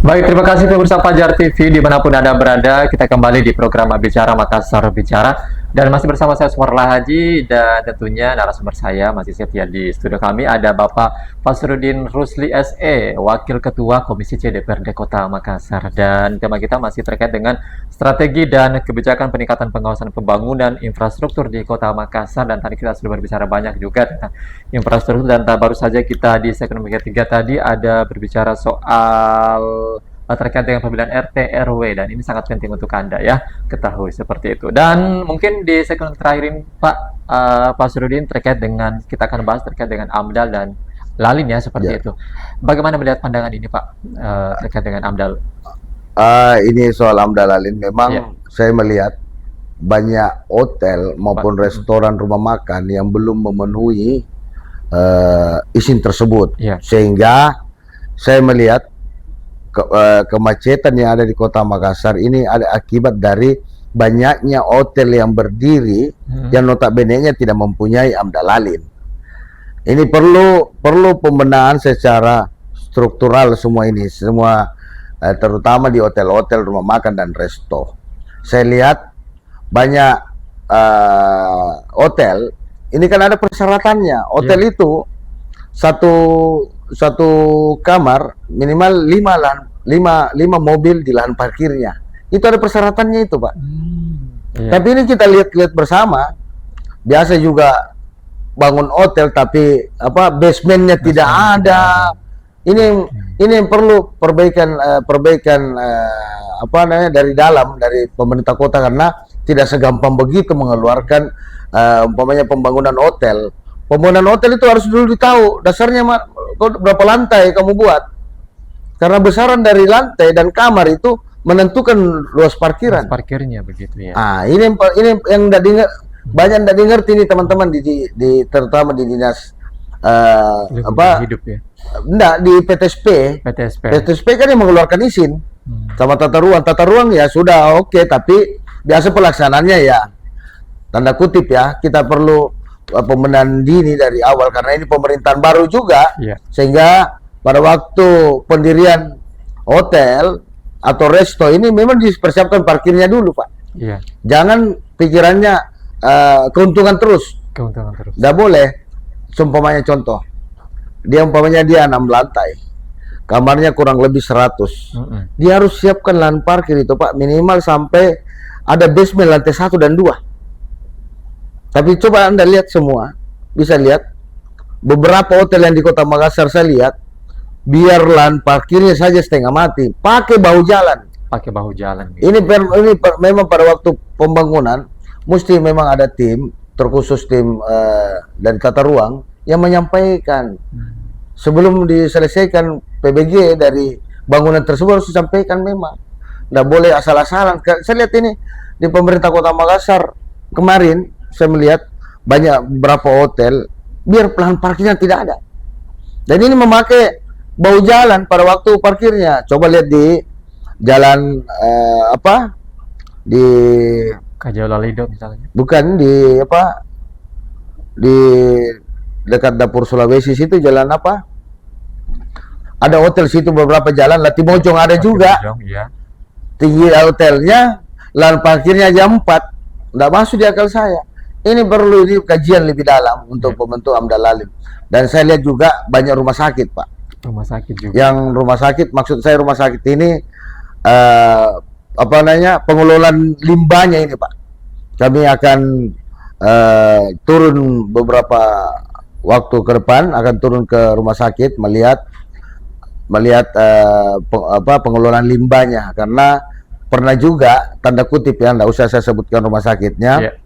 Baik, terima kasih pemirsa Fajar TV dimanapun Anda berada. Kita kembali di program Bicara Makassar Bicara. Dan masih bersama saya Usmarlah Haji, dan tentunya narasumber saya masih setia di studio kami ada Bapak Fasrudin Rusli SE, Wakil Ketua Komisi C DPRD Kota Makassar. Dan tema kita masih terkait dengan strategi dan kebijakan peningkatan pengawasan pembangunan infrastruktur di Kota Makassar. Dan tadi kita sudah berbicara banyak juga tentang infrastruktur, dan baru saja kita di segmen ketiga tadi ada berbicara soal terkait dengan pemilihan RT RW, dan ini sangat penting untuk Anda ya ketahui seperti itu. Dan mungkin di segmen terakhir ini Pak Fasrudin terkait dengan, kita akan bahas terkait dengan AMDAL dan Lalin ya seperti itu. Bagaimana melihat pandangan ini Pak terkait dengan AMDAL? Ini soal AMDAL Lalin memang saya melihat banyak hotel maupun restoran rumah makan yang belum memenuhi izin tersebut, sehingga saya melihat kemacetan yang ada di Kota Makassar ini ada akibat dari banyaknya hotel yang berdiri yang notabene-nya tidak mempunyai AMDAL Lalin. Ini perlu pembenahan secara struktural semua ini, semua terutama di hotel-hotel, rumah makan dan resto. Saya lihat banyak hotel ini kan ada persyaratannya. Hotel itu satu kamar minimal 5 mobil di lahan parkirnya. Itu ada persyaratannya itu, Pak. Tapi ini kita lihat bersama, biasa juga bangun hotel tapi basementnya tidak ada. Ini yang perlu perbaikan dari dalam, dari pemerintah kota, karena tidak segampang begitu mengeluarkan umpamanya pembangunan hotel. Pembangunan hotel itu harus dulu ditahu dasarnya berapa lantai kamu buat, karena besaran dari lantai dan kamar itu menentukan luas parkiran. Luas parkirnya begitu ya. Ini yang banyak tidak dimengerti nih teman-teman terutama di dinas hidup ya. Enggak, di PTSP. PTSP kan yang mengeluarkan izin sama tata ruang ya sudah oke, tapi biasa pelaksanaannya ya tanda kutip ya, kita perlu pembenahan dini dari awal, karena ini pemerintahan baru juga, sehingga pada waktu pendirian hotel atau resto ini memang dipersiapkan parkirnya dulu, Pak. Jangan pikirannya keuntungan terus. Nggak boleh. Umpamanya contoh, dia 6 lantai, kamarnya kurang lebih 100. Dia harus siapkan lahan parkir itu, Pak, minimal sampai ada basement lantai 1 dan 2. Tapi coba Anda lihat semua, bisa lihat beberapa hotel yang di Kota Makassar saya lihat, biar lahan parkirnya saja setengah mati, pakai bahu jalan. Gitu. Ini memang pada waktu pembangunan mesti memang ada tim terkhusus, tim dari tata ruang yang menyampaikan sebelum diselesaikan PBG dari bangunan tersebut, harus disampaikan. Memang nggak boleh asal-asalan. Saya lihat ini di pemerintah Kota Makassar kemarin, saya melihat banyak beberapa hotel biar lahan parkirnya tidak ada, dan ini memakai bahu jalan pada waktu parkirnya. Coba lihat di jalan di Kajau Lalido misalnya. Bukan di di dekat dapur Sulawesi situ, jalan ada hotel situ, beberapa jalan. Latimojong ada juga. Tinggi hotelnya, lahan parkirnya jam 4. Nggak masuk di akal saya. Ini perlu kajian lebih dalam untuk pembentuk AMDAL Lalin. Dan saya lihat juga banyak rumah sakit, Pak. Rumah sakit juga. Yang rumah sakit, maksud saya rumah sakit ini pengelolaan limbahnya ini, Pak. Kami akan turun beberapa waktu ke depan, akan turun ke rumah sakit melihat pengelolaan limbahnya, karena pernah juga tanda kutip ya, nggak usah saya sebutkan rumah sakitnya.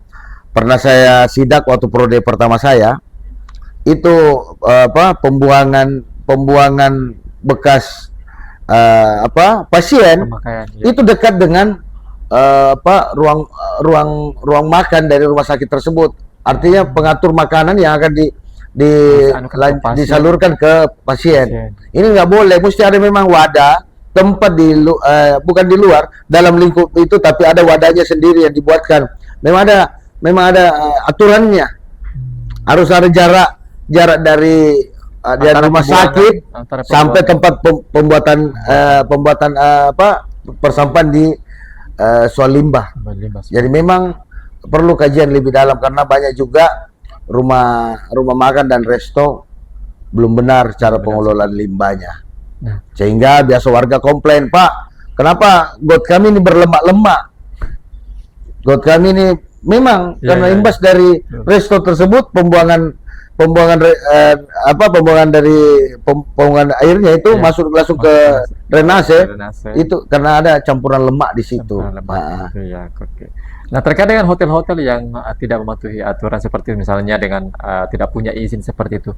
Pernah saya sidak waktu prode pertama saya, itu pembuangan bekas pasien itu dekat dengan ruang makan dari rumah sakit tersebut. Artinya pengatur makanan yang akan disalurkan ke pasien. Ini nggak boleh, mesti ada memang wadah tempat bukan di luar, dalam lingkup itu, tapi ada wadahnya sendiri yang dibuatkan. Memang ada aturannya. Harus ada jarak dari rumah sakit sampai tempat pembuatan persampahan di soal limbah. Jadi memang perlu kajian lebih dalam karena banyak juga rumah makan dan resto belum benar cara pengelolaan limbahnya. Nah, Sehingga biasa warga komplain, "Pak, kenapa got kami ini berlemak-lemak?" Got kami ini memang karena imbas dari resto tersebut pembuangan airnya itu masuk langsung ke drainase. Itu karena ada campuran lemak di situ. Iya, oke. Nah, terkait dengan hotel-hotel yang tidak mematuhi aturan seperti itu, misalnya dengan tidak punya izin seperti itu,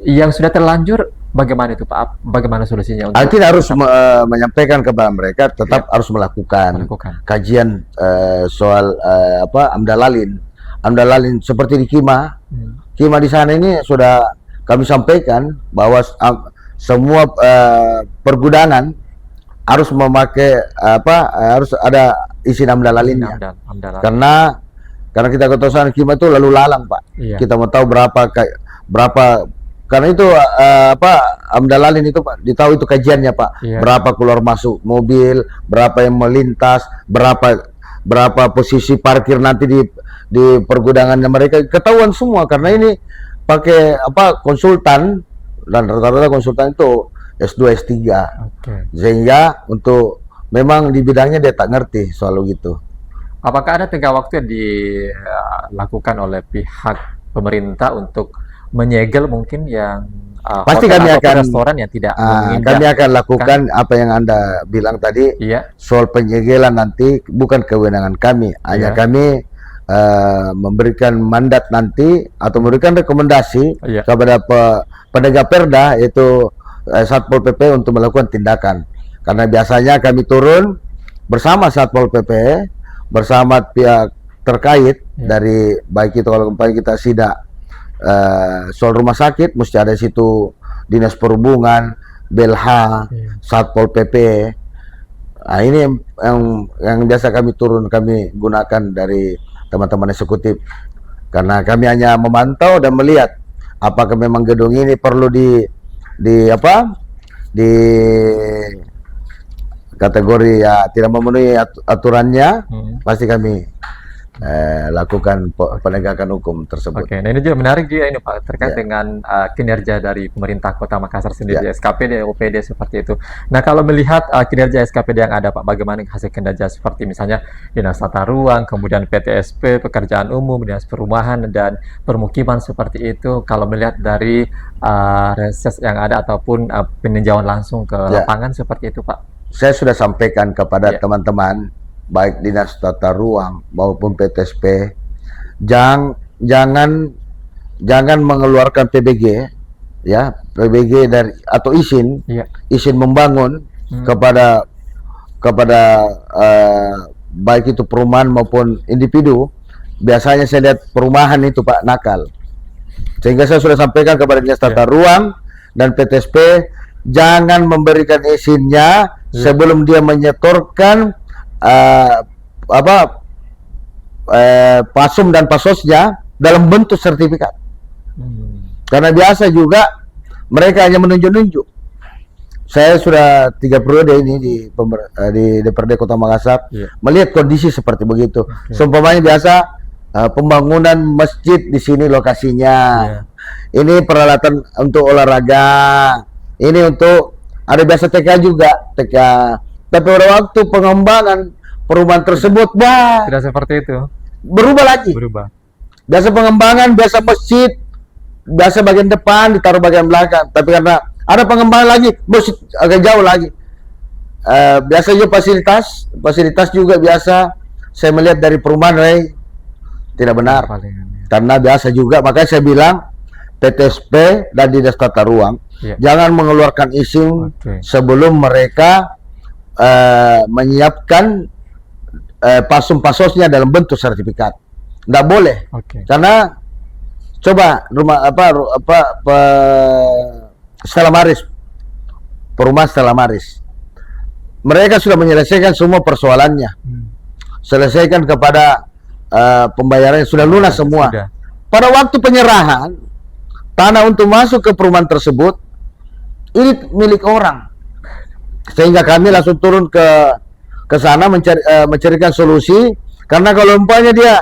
yang sudah terlanjur, bagaimana itu Pak? Bagaimana solusinya untuk Kita harus menyampaikan kepada mereka tetap harus melakukan kajian soal amdalalin seperti di Kima. Kima di sana ini sudah kami sampaikan bahwa semua pergudangan harus memakai harus ada izin amdalalinnya. Karena kita ketahuan Kima itu lalu lalang, Pak. Kita mau tahu berapa karena itu amdalalin itu Pak, ditahu itu kajiannya Pak. Berapa keluar masuk mobil, berapa yang melintas, berapa posisi parkir nanti di pergudangannya mereka, ketahuan semua karena ini pakai konsultan, dan rata-rata konsultan itu S2 S3. Sehingga untuk memang di bidangnya dia tak ngerti soal gitu. Apakah ada tenggang waktu yang dilakukan oleh pihak pemerintah untuk menyegel mungkin yang pasti kami akan restoran yang tidak kami akan lakukan apa yang Anda bilang tadi. Soal penyegelan nanti bukan kewenangan kami, hanya kami memberikan mandat nanti atau memberikan rekomendasi kepada penegak perda, yaitu Satpol PP untuk melakukan tindakan. Karena biasanya kami turun bersama Satpol PP, bersama pihak terkait dari baik itu kalau kita sidak soal rumah sakit, mesti ada situ Dinas Perhubungan, Belha, Satpol PP. Nah, ini yang biasa kami turun, kami gunakan dari teman-teman eksekutif. Karena kami hanya memantau dan melihat apakah memang gedung ini perlu di kategori tidak memenuhi aturannya, pasti kami lakukan penegakan hukum tersebut. Nah ini juga menarik juga ini Pak, terkait dengan kinerja dari pemerintah Kota Makassar sendiri, SKPD, OPD seperti itu. Nah kalau melihat kinerja SKPD yang ada Pak, bagaimana hasil kinerja seperti misalnya Dinas Tata Ruang, kemudian PTSP, Pekerjaan Umum, Dinas Perumahan dan Permukiman seperti itu, kalau melihat dari reses yang ada ataupun peninjauan langsung ke lapangan seperti itu Pak? Saya sudah sampaikan kepada teman-teman baik Dinas Tata Ruang maupun PTSP, jangan mengeluarkan PBG PBG dari atau izin membangun kepada baik itu perumahan maupun individu. Biasanya saya lihat perumahan itu Pak nakal, sehingga saya sudah sampaikan kepada Dinas Tata Ruang dan PTSP, jangan memberikan izinnya sebelum dia menyetorkan pasum dan pasosnya dalam bentuk sertifikat. Karena biasa juga mereka hanya menunjuk-nunjuk. Saya sudah 3 periode ini di DPRD Kota Makassar melihat kondisi seperti begitu. Seumpamanya biasa pembangunan masjid di sini lokasinya. Ini peralatan untuk olahraga. Ini untuk ada biasa TK juga, TK. Tapi pada waktu pengembangan perumahan tersebut, tidak seperti itu. Berubah lagi. Biasa pengembangan, biasa masjid, biasa bagian depan ditaruh bagian belakang. Tapi karena ada pengembangan lagi, masjid agak jauh lagi. Biasanya fasilitas juga biasa. Saya melihat dari perumahan tidak benar. Karena biasa juga, makanya saya bilang PTSP dan Dinas Tata Ruang jangan mengeluarkan izin sebelum mereka menyiapkan pasum-pasosnya dalam bentuk sertifikat. Nggak boleh. Karena coba Stella Maris, perumahan Stella Maris, mereka sudah menyelesaikan semua persoalannya, selesaikan kepada pembayarannya sudah lunas semua. Pada waktu penyerahan tanah untuk masuk ke perumahan tersebut, ini milik orang. Sehingga kami langsung turun ke sana mencarikan solusi. Karena kalau umpamanya dia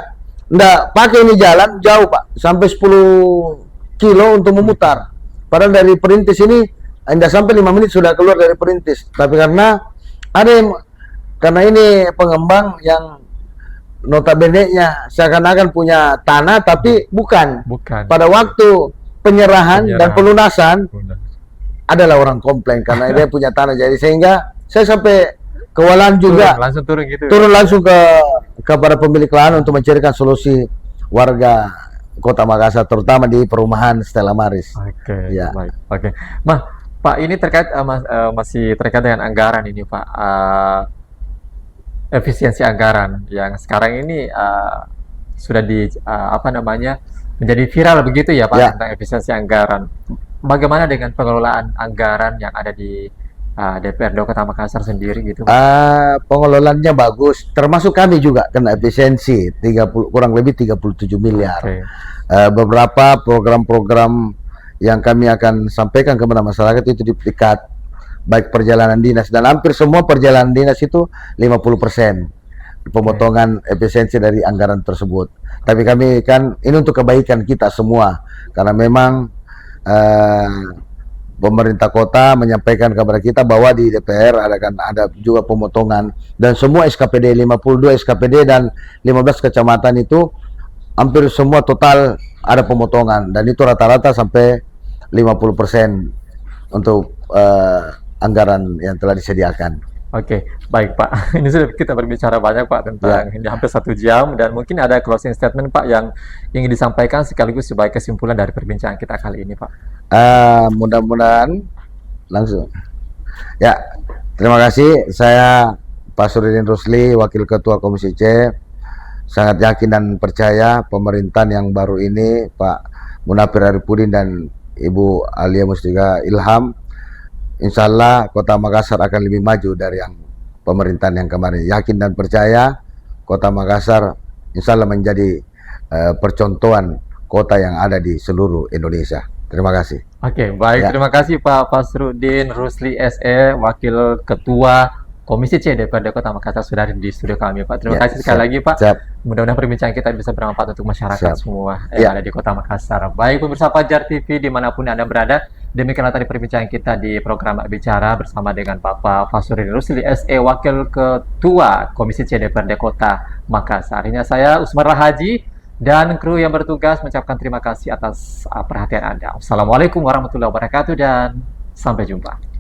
ndak pakai ini jalan jauh Pak, sampai 10 kilo untuk memutar. Padahal dari Perintis ini ndak sampai 5 menit sudah keluar dari Perintis. Tapi karena ada yang, karena ini pengembang yang notabene-nya seakan-akan punya tanah tapi bukan. Pada waktu penyerahan dan pelunasan adalah orang komplain karena dia punya tanah. Jadi sehingga saya sampai kewalahan juga turun langsung kepada pemilik lahan untuk mencarikan solusi warga Kota Makassar, terutama di perumahan Stella Maris. Oke, ya. Baik. Oke, Pak, ini terkait masih terkait dengan anggaran ini, Pak. Efisiensi anggaran yang sekarang ini sudah menjadi viral begitu ya, Pak, tentang efisiensi anggaran. Bagaimana dengan pengelolaan anggaran yang ada di DPRD Kota Makassar sendiri gitu? Pengelolaannya bagus, termasuk kami juga kena efisiensi kurang lebih 37 miliar. Beberapa program-program yang kami akan sampaikan kepada masyarakat itu di tingkat baik perjalanan dinas, dan hampir semua perjalanan dinas itu 50% pemotongan efisiensi dari anggaran tersebut. Tapi kami kan ini untuk kebaikan kita semua, karena memang pemerintah kota menyampaikan kepada kita bahwa di DPR ada juga pemotongan, dan semua SKPD 52 SKPD dan 15 kecamatan itu hampir semua total ada pemotongan, dan itu rata-rata sampai 50% untuk anggaran yang telah disediakan. Oke, baik Pak. Ini sudah kita berbicara banyak Pak tentang ini hampir 1 jam, dan mungkin ada closing statement Pak yang ingin disampaikan sekaligus sebagai kesimpulan dari perbincangan kita kali ini Pak. Mudah-mudahan langsung. Ya, terima kasih. Saya Pak Suridin Rusli, Wakil Ketua Komisi C, sangat yakin dan percaya pemerintahan yang baru ini, Pak Munafir Arifudin dan Ibu Alia Mustika Ilham, insya Allah Kota Makassar akan lebih maju dari yang pemerintahan yang kemarin. Yakin dan percaya Kota Makassar insya Allah menjadi percontohan kota yang ada di seluruh Indonesia. Terima kasih. Oke, baik. Terima kasih Pak Fasrudin Rusli SE, Wakil Ketua Komisi C DPRD Kota Makassar, sudah di studio kami Pak. Terima kasih sekali lagi Pak. Mudah-mudahan perbincangan kita bisa bermanfaat untuk masyarakat semua yang ada di Kota Makassar. Baik pemirsa Fajar TV dimanapun Anda berada, demikianlah tadi perbincangan kita di program Bicara bersama dengan Bapak Fasrudin Rusli SE, Wakil Ketua Komisi C DPRD Kota Makassar. Akhirnya saya Usmar Haji dan kru yang bertugas mengucapkan terima kasih atas perhatian Anda. Assalamualaikum warahmatullahi wabarakatuh dan sampai jumpa.